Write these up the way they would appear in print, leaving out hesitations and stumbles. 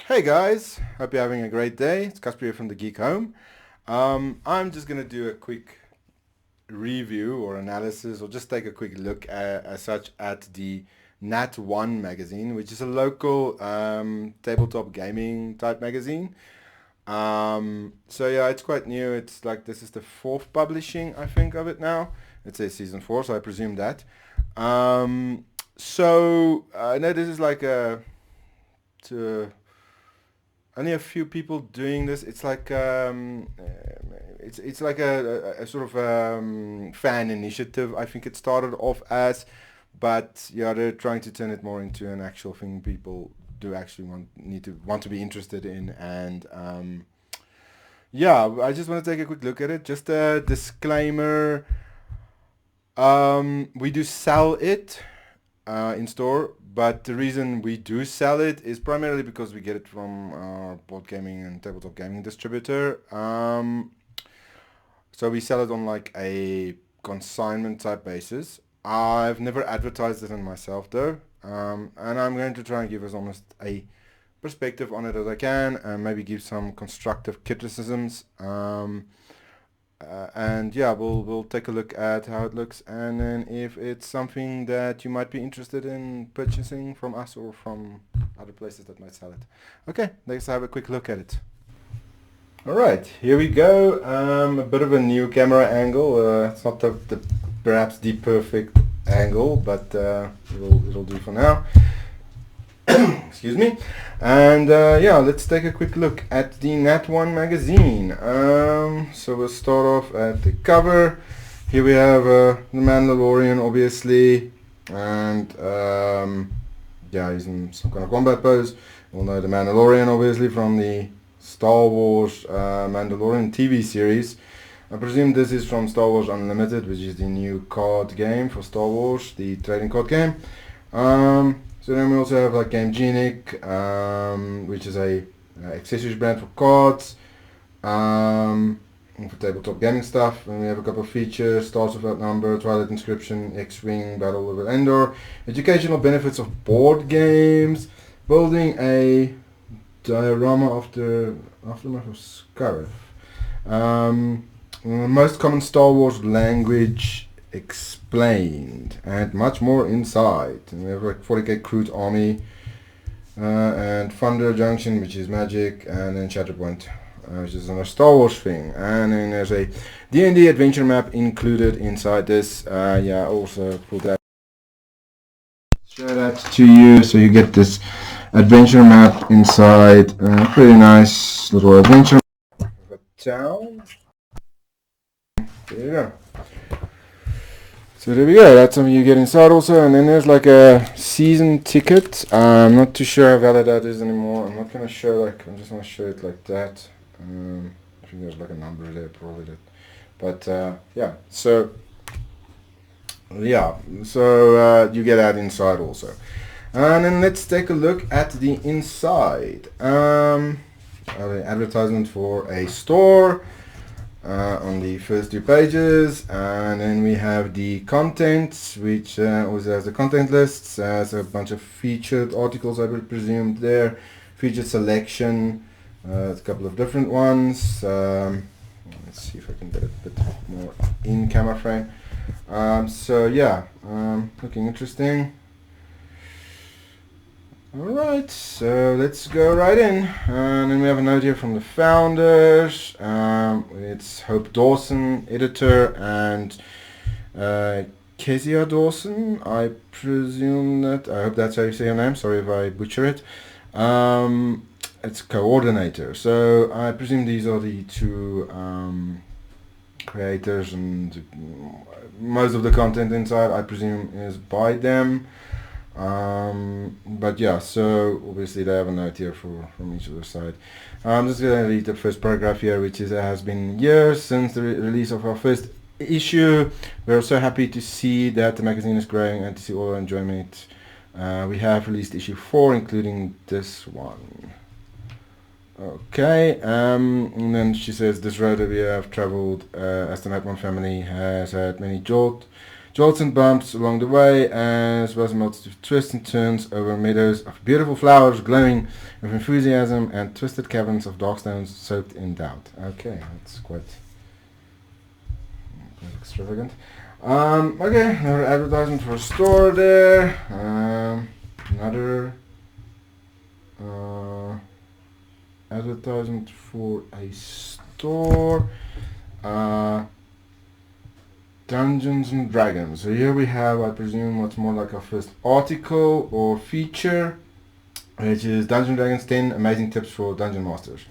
Hey guys, hope you're having a great day. It's Casper here from the Geek Home. I'm just gonna do a quick review or analysis, or just take a quick look as such at the NatOne magazine, which is a local tabletop gaming type magazine. So yeah, it's quite new. It's like this is the fourth publishing, I think, of it now. It says season 4, so I presume that. So I know this is like to only a few people doing this. It's like it's like a sort of fan initiative. I think it started off as, but yeah, they're trying to turn it more into an actual thing people do actually want to be interested in. And yeah, I just want to take a quick look at it. Just a disclaimer. We do sell it in store, but the reason we do sell it is primarily because we get it from our board gaming and tabletop gaming distributor. So we sell it on like a consignment type basis. I've never advertised it on myself though, and I'm going to try and give us almost a perspective on it as I can, and maybe give some constructive criticisms. And yeah, we'll take a look at how it looks, and then if it's something that you might be interested in purchasing from us or from other places that might sell it. Okay, let's have a quick look at it. All right, here we go. A bit of a new camera angle. It's not the perhaps the perfect angle, but it'll do for now. Excuse me. And yeah, let's take a quick look at the NatOne magazine. So we'll start off at the cover. Here we have the Mandalorian, obviously, and yeah, he's in some kind of combat pose. We'll know the Mandalorian, obviously, from the Star Wars Mandalorian TV series. I presume this is from Star Wars Unlimited, which is the new card game for Star Wars, the trading card game. So then we also have like Game Genic, which is a accessories brand for cards, and for tabletop gaming stuff. And we have a couple of features: Stars Without Number, Twilight Inscription, X-Wing, Battle over Endor, educational benefits of board games, building a diorama of the aftermath of Scarif. Most common Star Wars language explained, and much more inside. And we have like 40k Crude Army, and Thunder Junction, which is magic, and then Shatterpoint, which is another Star Wars thing. And then there's a D&D adventure map included inside this. Yeah, also put that, show that to you, so you get this adventure map inside. Pretty nice little adventure map of a town. There you go. So there we go, that's something you get inside also, and then there's like a season ticket. I'm not too sure how valid that is anymore. I'm not going to show like, I'm just going to show it like that. I think there's like a number there, probably that. But yeah, so you get that inside also. And then let's take a look at the inside. The advertisement for a store. On the first two pages, and then we have the content, which also has the content lists, has a bunch of featured articles, I would presume there, featured selection, a couple of different ones. Let's see if I can get a bit more in camera frame. So yeah, looking interesting. Alright, so let's go right in. And then we have a note here from the founders. It's Hope Dawson, editor, and Kezia Dawson, I presume that. I hope that's how you say your name. Sorry if I butcher it. It's coordinator. So I presume these are the two creators, and most of the content inside, I presume, is by them. But yeah, so obviously they have a note here from each other side. I'm just going to read the first paragraph here, which is: it has been years since the release of our first issue. We're so happy to see that the magazine is growing and to see all our enjoyment. We have released issue 4, including this one. Okay, and then she says, this road that we have traveled as the NatOne family has had many Jolts and bumps along the way, as well as a multitude of twists and turns over meadows of beautiful flowers glowing with enthusiasm and twisted caverns of dark stones soaked in doubt. Okay, that's quite extravagant. Okay, another advertisement for a store there. Another advertisement for a store. Dungeons and Dragons. So here we have, I presume, what's more like our first article or feature, which is Dungeons & Dragons 10 Amazing Tips for Dungeon Masters.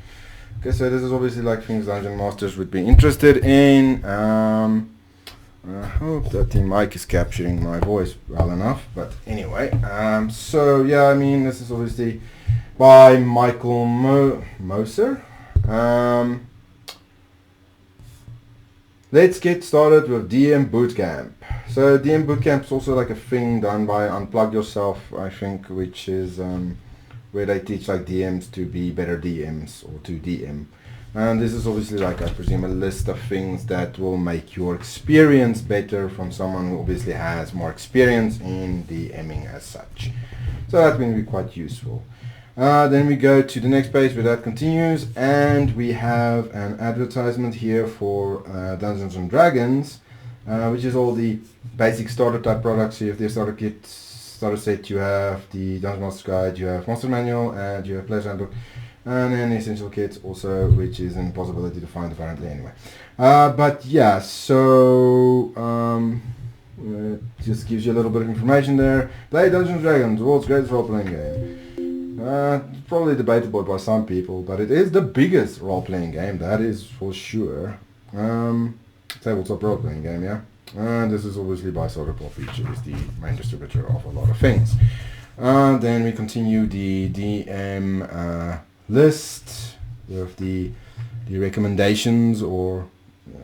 Okay, so this is obviously like things Dungeon Masters would be interested in. I hope that the mic is capturing my voice well enough, but anyway. So yeah, I mean, this is obviously by Michael Moser. Let's get started with DM Bootcamp. So DM Bootcamp is also like a thing done by Unplug Yourself, I think, which is where they teach like DMs to be better DMs or to DM. And this is obviously like, I presume, a list of things that will make your experience better from someone who obviously has more experience in DMing as such. So that will be quite useful. Then we go to the next page where that continues, and we have an advertisement here for Dungeons and Dragons, which is all the basic starter type products. So you have the starter kit, starter set, you have the Dungeon Master Guide, you have Monster Manual, and you have Player's Handbook, and then the Essential Kit also, which is an impossibility to find apparently anyway. But yeah, so it just gives you a little bit of information there. Play Dungeons and Dragons, the world's greatest role-playing game. Probably debatable by some people, but it is the biggest role-playing game, that is for sure. Tabletop role-playing game, yeah. And this is obviously by Solarpop, which is the main distributor of a lot of things. Then we continue the DM list with the recommendations or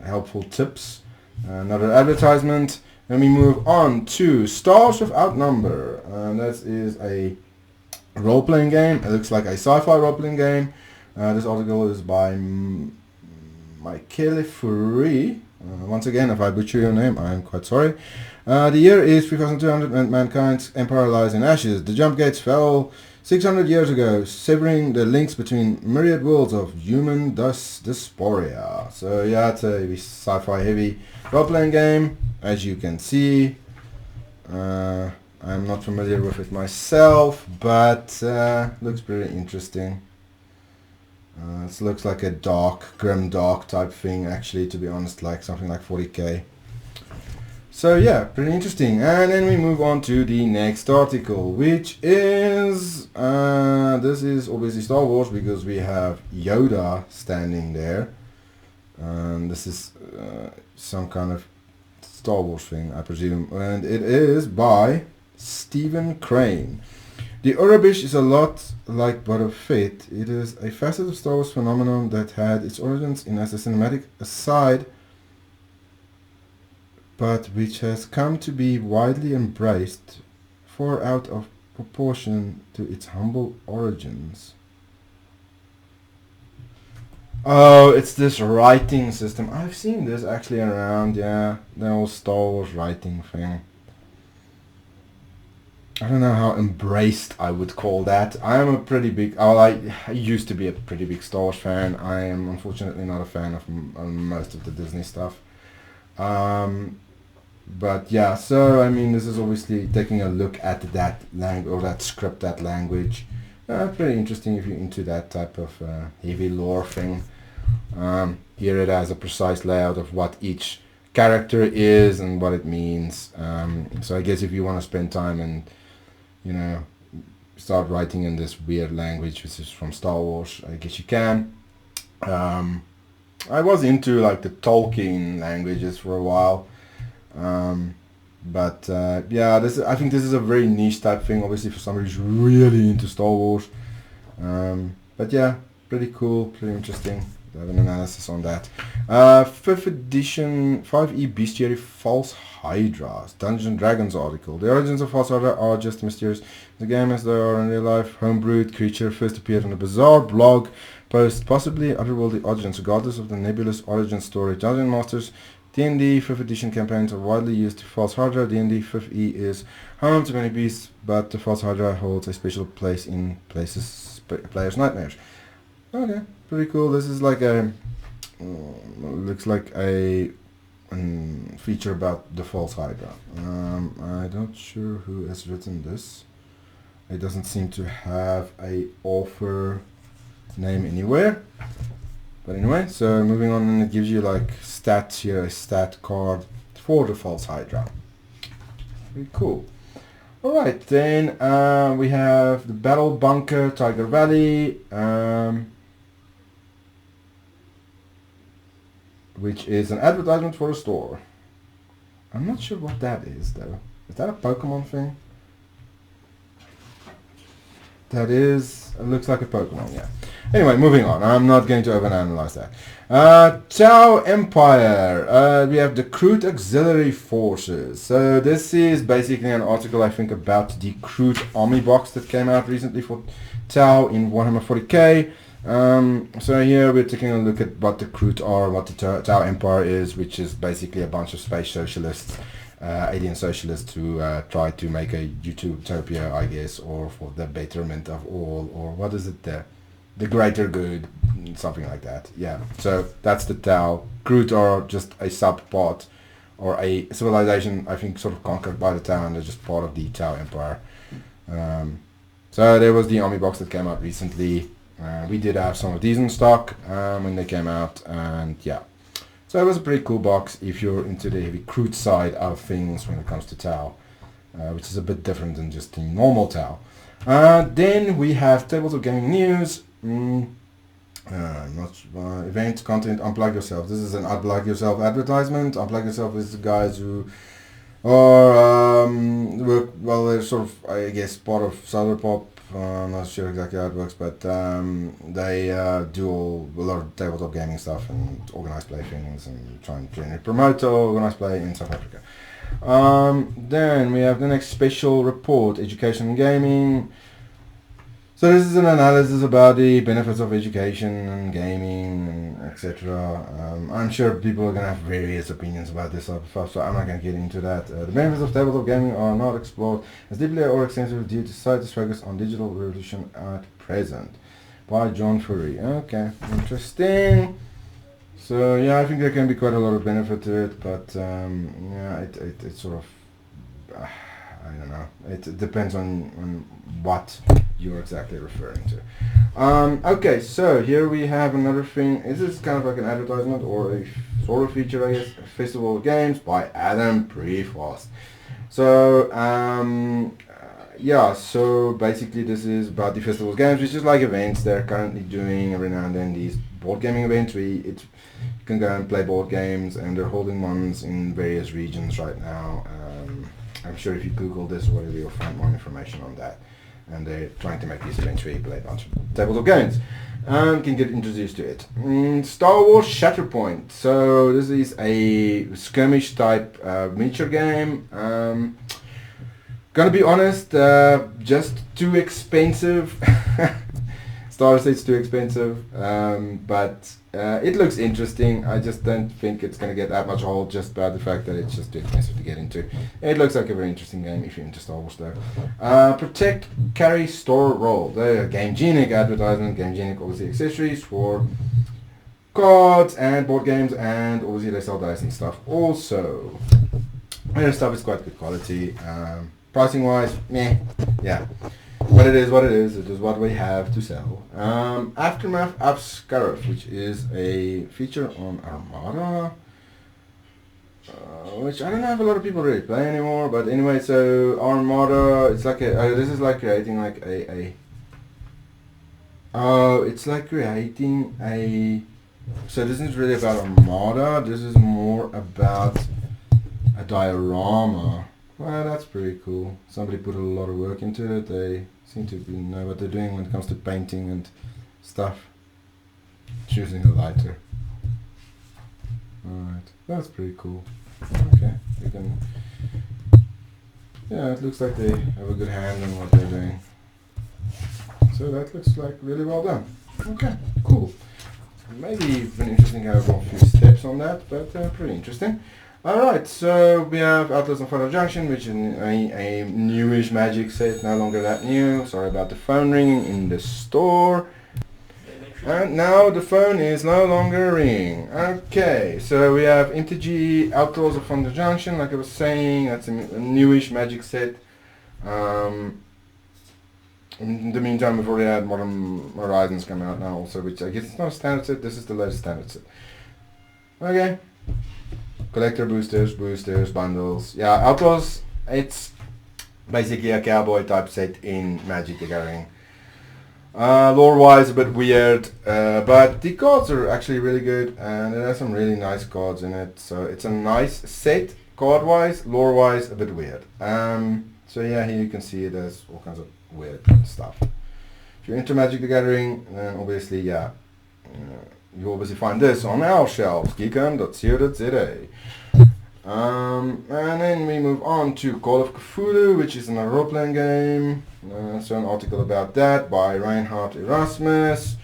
helpful tips. Another advertisement. Then we move on to Stars Without Number, and that is a role-playing game. It looks like a sci-fi role-playing game. This article is by Michele Furi. Once again, if I butcher your name, I am quite sorry. The year is 3200 and mankind's empire lies in ashes. The jump gates fell 600 years ago, severing the links between myriad worlds of human dysphoria. So yeah, it's a sci-fi heavy role-playing game, as you can see. I'm not familiar with it myself, but looks pretty interesting. It looks like a grim dark type thing, actually, to be honest, like something like 40k. So yeah, pretty interesting. And then we move on to the next article, which is this is obviously Star Wars, because we have Yoda standing there. This is some kind of Star Wars thing, I presume, and it is by Stephen Crane. The Urabish is a lot like Boba Fett. It is a facet of Star Wars phenomenon that had its origins in as a cinematic aside, but which has come to be widely embraced, far out of proportion to its humble origins. Oh, it's this writing system. I've seen this actually around, yeah, the whole Star Wars writing thing. I don't know how embraced I would call that. I am a pretty big, I used to be a pretty big Star Wars fan. I am unfortunately not a fan of most of the Disney stuff. But yeah, so I mean, this is obviously taking a look at that language, or that script, that language. Pretty interesting if you're into that type of heavy lore thing. Here it has a precise layout of what each character is and what it means. So I guess if you want to spend time and, you know, start writing in this weird language, which is from Star Wars, I guess you can. I was into like the Tolkien languages for a while. But yeah, I think this is a very niche type thing, obviously, for somebody who's really into Star Wars. But yeah, pretty cool, pretty interesting. I have an analysis on that. 5th edition 5e Bestiary False Hydras Dungeons & Dragons article. The origins of False Hydra are just mysterious. The game, as they are in real life, homebrewed creature first appeared in a bizarre blog post, possibly otherworldly origins. Regardless of the nebulous origin story, Dungeon Masters D&D 5th edition campaigns are widely used to False Hydra. D&D 5th E is home to many beasts, but the False Hydra holds a special place in players' nightmares. Okay, pretty cool. This is like a looks like a feature about the False Hydra. I'm not sure who has written this. It doesn't seem to have a author name anywhere. But anyway, so moving on, and it gives you like stats here, a stat card for the False Hydra. Pretty cool. Alright, then we have the Battle Bunker, Tiger Valley, which is an advertisement for a store. I'm not sure what that is though. Is that a Pokemon thing? That is, it looks like a Pokemon, yeah. Anyway, moving on. I'm not going to overanalyze that. Tau Empire. We have the Crude Auxiliary Forces. So this is basically an article, I think, about the Crude Army box that came out recently for Tau in Warhammer 40k. So here we're taking a look at what the Crude are, what the Tau Empire is, which is basically a bunch of space socialists, alien socialists who try to make a utopia, I guess, or for the betterment of all, or what is it there? The greater good, something like that. Yeah, so that's the Tau. Crude are just a subpart, or a civilization, I think, sort of conquered by the Tau, and they're just part of the Tau Empire. So there was the army box that came out recently. We did have some of these in stock when they came out, and yeah. So it was a pretty cool box if you're into the heavy crude side of things when it comes to Tau, which is a bit different than just the normal Tau. Then we have Tables of Gaming News. Event content, Unplug Yourself. This is an Unplug Yourself advertisement. Unplug Yourself is the guys who are work, well, they're sort of, I guess, part of Solar Pop. I'm not sure exactly how it works, but they do a lot of tabletop gaming stuff and organized play things and try and generally promote organized play in South Africa. Then we have the next special report, Education and Gaming. So this is an analysis about the benefits of education and gaming and etc. I'm sure people are going to have various opinions about this sort of stuff, so I'm not going to get into that. The benefits of tabletop gaming are not explored as deeply or extensively due to society's focus on digital revolution at present. By John Furry. Okay, interesting. So yeah, I think there can be quite a lot of benefit to it, but yeah, it sort of, I don't know. It depends on what you're exactly referring to. Okay, so here we have another thing. This is kind of like an advertisement or a sort of feature, I guess. Festival of Games by Adam Prevost. So yeah, so basically this is about the Festival of Games, which is like events they're currently doing every now and then. These board gaming events where you can go and play board games, and they're holding ones in various regions right now. I'm sure if you Google this or whatever, you'll find more information on that. And they're trying to make these events where you play a bunch of tabletop games and can get introduced to it. Star Wars Shatterpoint. So this is a skirmish type miniature game. Gonna be honest, just too expensive. Star State's too expensive, but it looks interesting. I just don't think it's going to get that much hold just by the fact that it's just too expensive to get into. It looks like a very interesting game if you're into Star Wars though. Protect, Carry, Store, Roll. The GameGenic advertisement. GameGenic obviously accessories for cards and board games, and obviously they sell dice and stuff also. Their stuff is quite good quality. Pricing wise, meh, yeah. But it is what it is. It is what we have to sell. Aftermath of Scarif, which is a feature on Armada, which I don't know if a lot of people really play anymore. But anyway, so Armada, it's like a. This is like creating like a. Oh, it's like creating a. So this isn't really about Armada. This is more about a diorama. Well, that's pretty cool. Somebody put a lot of work into it. They seem to know what they're doing when it comes to painting and stuff. Choosing a lighter. Alright, that's pretty cool. Okay, you can... Yeah, it looks like they have a good hand on what they're doing. So that looks like really well done. Okay, cool. maybe even interesting to have a few steps on that, but pretty interesting. Alright, so we have Outlaws on Photo Junction, which is a newish Magic set, no longer that new. Sorry about the phone ringing in the store. And now the phone is no longer ringing. Okay, so we have MTG Outlaws of Photo Junction, like I was saying, that's a newish Magic set. In the meantime, we've already had Modern Horizons come out now also, which I guess it's not a standard set, this is the latest standard set. Okay. Collector boosters, bundles. Yeah, Outlaws, it's basically a cowboy type set in Magic the Gathering. Lore-wise, a bit weird, but the cards are actually really good, and it has some really nice cards in it. So it's a nice set, card-wise, lore-wise, a bit weird. So yeah, here you can see it has all kinds of weird stuff. If you're into Magic the Gathering, then obviously, yeah, you obviously find this on our shelves, geekum.co.za. And then we move on to Call of Cthulhu, which is another role-playing game. So an article about that by Reinhard Erasmus.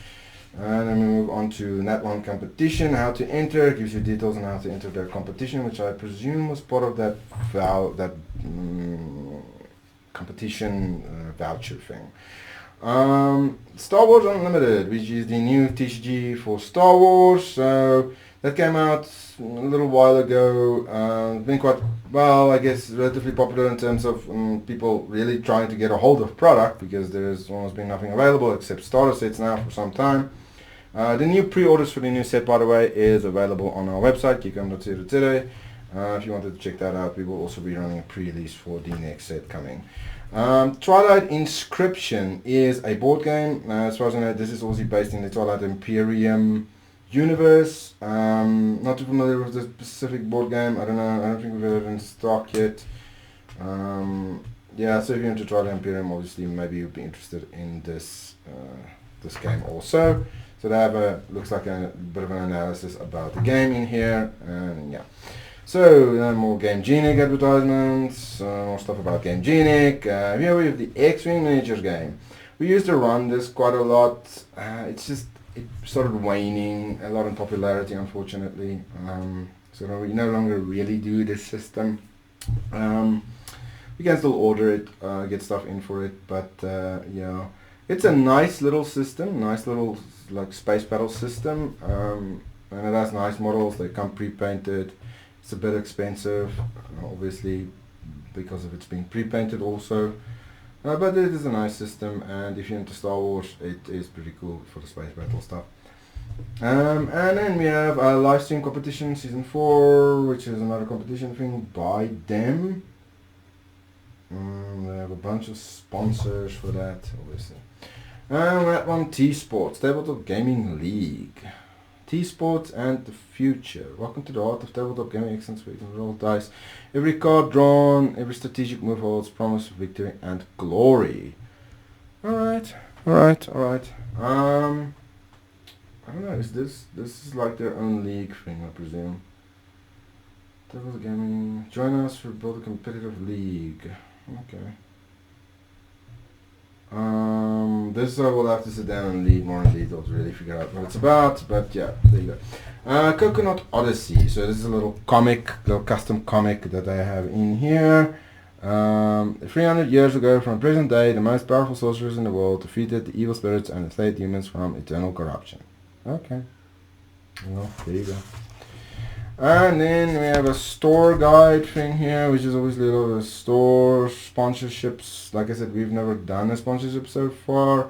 And then we move on to NatOne competition, how to enter. It gives you details on how to enter their competition, which I presume was part of that competition voucher thing. Star Wars Unlimited, which is the new TCG for Star Wars. So that came out a little while ago. Been quite, well, I guess relatively popular in terms of people really trying to get a hold of product, because there's almost been nothing available except starter sets now for some time. The new pre-orders for the new set, by the way, is available on our website, geekum.co.za. If you wanted to check that out, we will also be running a pre-release for the next set coming. Twilight Inscription is a board game. As far as I know, this is also based in the Twilight Imperium universe. Not too familiar with the specific board game. I don't know. I don't think we've had it in stock yet. Yeah, so if you're into Twilight Imperium, obviously maybe you'd be interested in this this game also. So they have a, looks like a bit of an analysis about the game in here, and yeah. So more Game Genic advertisements, more stuff about Game Genic. Here we have the X-Wing miniatures game. We used to run this quite a lot. It's just, it started waning a lot in popularity, unfortunately. So we no longer really do this system. You can still order it, get stuff in for it, but yeah, it's a nice little system, nice little like space battle system, and it has nice models. They come pre-painted. It's a bit expensive, obviously, because of it's being pre-painted also. But it is a nice system, and if you're into Star Wars, it is pretty cool for the space battle stuff. And then we have a live stream competition season 4, which is another competition thing by them. They have a bunch of sponsors for that, obviously. And that one, T-Sports, Tabletop Gaming League. T-Sports and the future. Welcome to the art of tabletop gaming excellence, where you can roll dice. Every card drawn, every strategic move holds promise of victory and glory. Alright. I don't know, is this is like their own league thing, I presume. Tabletop gaming, join us for build a competitive league. Okay. This I will have to sit down and read more in detail to really figure out what it's about, but yeah, there you go. Coconut Odyssey. So this is a little comic, little custom comic that I have in here. 300 years ago from present day, the most powerful sorcerers in the world defeated the evil spirits and enslaved humans from eternal corruption. Okay. Well, there you go. And then we have a store guide thing here, which is obviously a lot of store sponsorships. Like I said, we've never done a sponsorship so far.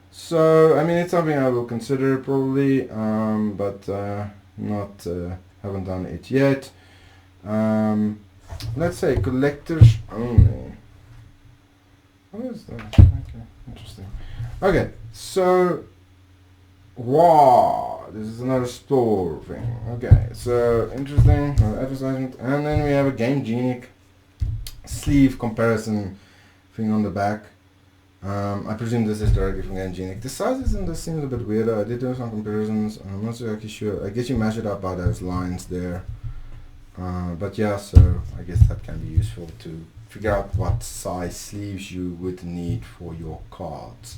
So, I mean, it's something I will consider probably, but haven't done it yet. Let's say collectors only. What is that? Okay, interesting. Okay, so wow, this is another store thing. Okay, so interesting advertisement, and then we have a Game Genic sleeve comparison thing on the back. I presume this is directly from Game Genic. The sizes in this seems a bit weirder. I did do some comparisons. I'm not exactly sure. I guess you measure it up by those lines there. But yeah, so I guess that can be useful to figure out what size sleeves you would need for your cards.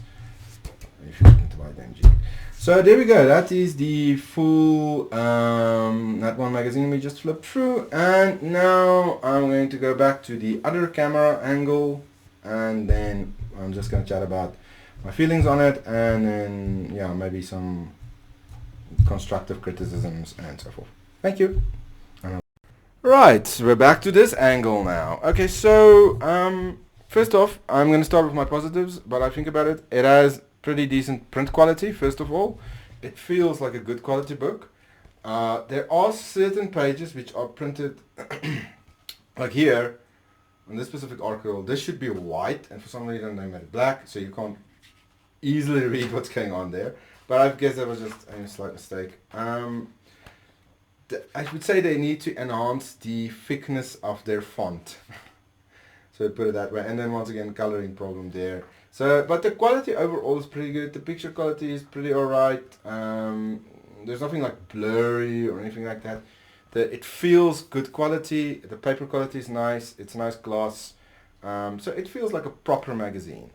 if you look into my MG. So there we go. That is the full NatOne magazine we just flipped through, and now I'm going to go back to the other camera angle, and then I'm just going to chat about my feelings on it, and then yeah, maybe some constructive criticisms and so forth. Thank you. Right, we're back to this angle now. Okay, so first off, I'm going to start with my positives, but I think about it, it has pretty decent print quality. First of all, it feels like a good quality book. There are certain pages which are printed like here on this specific article. This should be white, and for some reason they made it black, so you can't easily read what's going on there. But I guess that was just a slight mistake. I would say they need to enhance the thickness of their font. So put it that way. And then once again, coloring problem there. So, but the quality overall is pretty good. The picture quality is pretty alright. There's nothing like blurry or anything like that. It feels good quality. The paper quality is nice. It's nice gloss. So it feels like a proper magazine.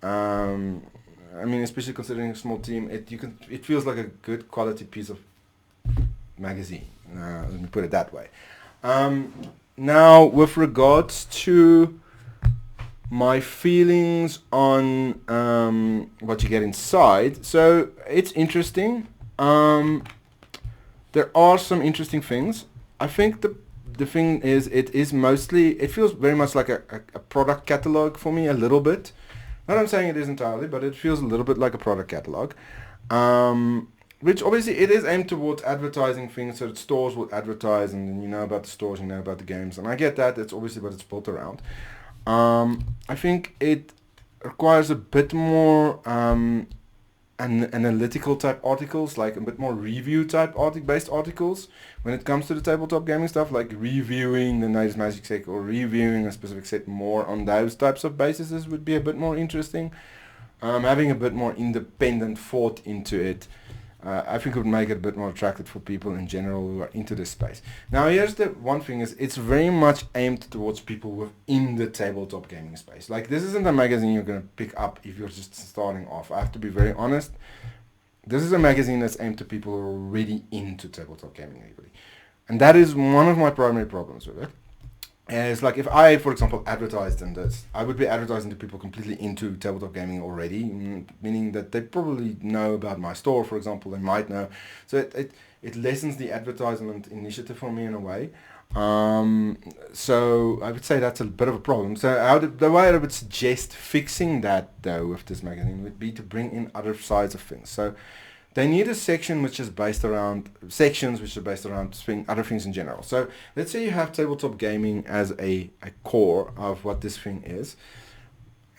I mean, especially considering a small team, it feels like a good quality piece of magazine. Let me put it that way. Now, with regards to my feelings on what you get inside, so it's interesting. There are some interesting things. I think the thing is, it feels very much like a product catalog for me, a little bit. Not I'm saying it is entirely, but it feels a little bit like a product catalog. Which obviously it is aimed towards advertising things, so that stores will advertise, and then you know about the stores, you know about the games, and I get that. It's obviously what it's built around. I think it requires a bit more analytical type articles, like a bit more review type based articles when it comes to the tabletop gaming stuff, like reviewing the latest Magic set or reviewing a specific set. More on those types of bases would be a bit more interesting. Having a bit more independent thought into it, I think it would make it a bit more attractive for people in general who are into this space. Now here's the one thing, is it's very much aimed towards people within the tabletop gaming space. Like, this isn't a magazine you're going to pick up if you're just starting off. I have to be very honest. This is a magazine that's aimed to people who are already into tabletop gaming, really. And that is one of my primary problems with it. And it's like, if I, for example, advertised in this, I would be advertising to people completely into tabletop gaming already, meaning that they probably know about my store, for example, they might know. So it lessens the advertisement initiative for me in a way. So I would say that's a bit of a problem. So the way I would suggest fixing that, though, with this magazine would be to bring in other sides of things. So they need a section which is based around other things in general. So let's say you have tabletop gaming as a core of what this thing is,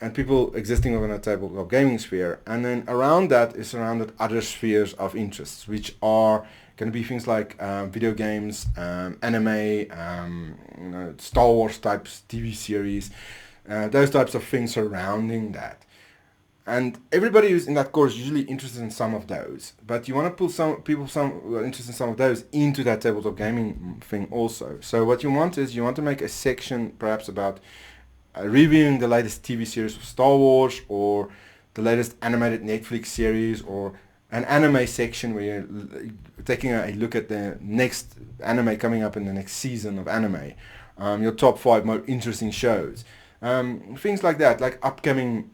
and people existing within a tabletop gaming sphere, and then around that is surrounded other spheres of interests, which are going to be things like video games, anime, Star Wars types, TV series, those types of things surrounding that. And everybody who's in that core is usually interested in some of those. But you want to pull some people who are interested in some of those into that tabletop gaming thing also. So what you want is, you want to make a section perhaps about reviewing the latest TV series of Star Wars, or the latest animated Netflix series, or an anime section where you're taking a look at the next anime coming up in the next season of anime. Your top 5 more interesting shows. Things like that, like upcoming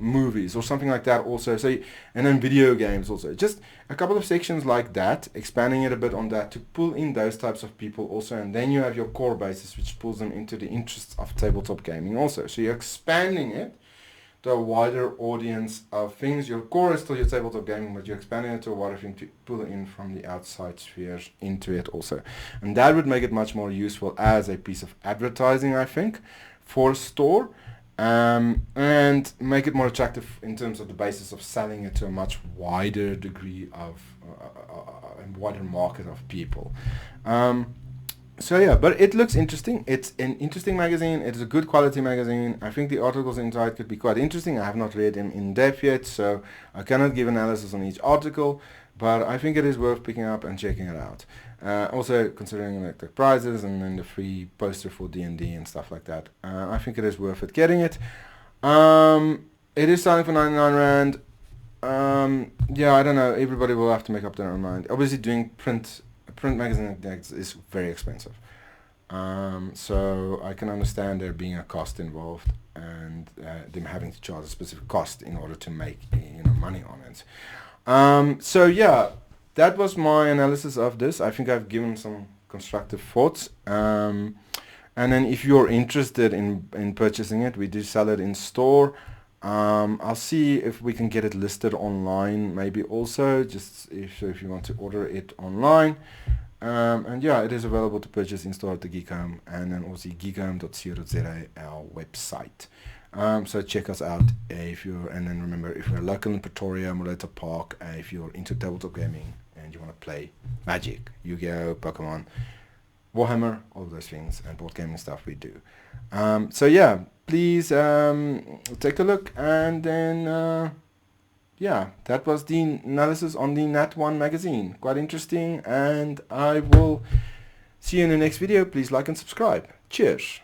movies or something like that also. So, and then video games also. Just a couple of sections like that, expanding it a bit on that to pull in those types of people also. And then you have your core basis, which pulls them into the interests of tabletop gaming also. So you're expanding it to a wider audience of things. Your core is still your tabletop gaming, but you're expanding it to a wider thing to pull in from the outside spheres into it also. And that would make it much more useful as a piece of advertising, I think, for a store. And make it more attractive in terms of the basis of selling it to a much wider degree of a wider market of people. So yeah, but it looks interesting. It's an interesting magazine. It is a good quality magazine. I think the articles inside could be quite interesting. I have not read them in depth yet, so I cannot give analysis on each article, but I think it is worth picking up and checking it out. Also considering like the prizes and then the free poster for D&D and stuff like that. I think it is worth it getting it. It is selling for 99 Rand. Yeah, I don't know. Everybody will have to make up their own mind. Obviously, doing print magazine is very expensive. So I can understand there being a cost involved and them having to charge a specific cost in order to make money on it. So yeah, that was my analysis of this. I think I've given some constructive thoughts. And then if you're interested in purchasing it, we do sell it in store. I'll see if we can get it listed online maybe also, just if you want to order it online. And yeah, it is available to purchase in store at the Geek Home and then also geekhome.co.za, our website. So check us out and then remember, if you're local in Pretoria, Molota Park, if you're into tabletop gaming and you want to play Magic, Yu-Gi-Oh, Pokemon, Warhammer, all of those things, and board gaming stuff we do. So yeah, please take a look, and then yeah, that was the analysis on the NatOne magazine. Quite interesting, and I will see you in the next video. Please like and subscribe. Cheers.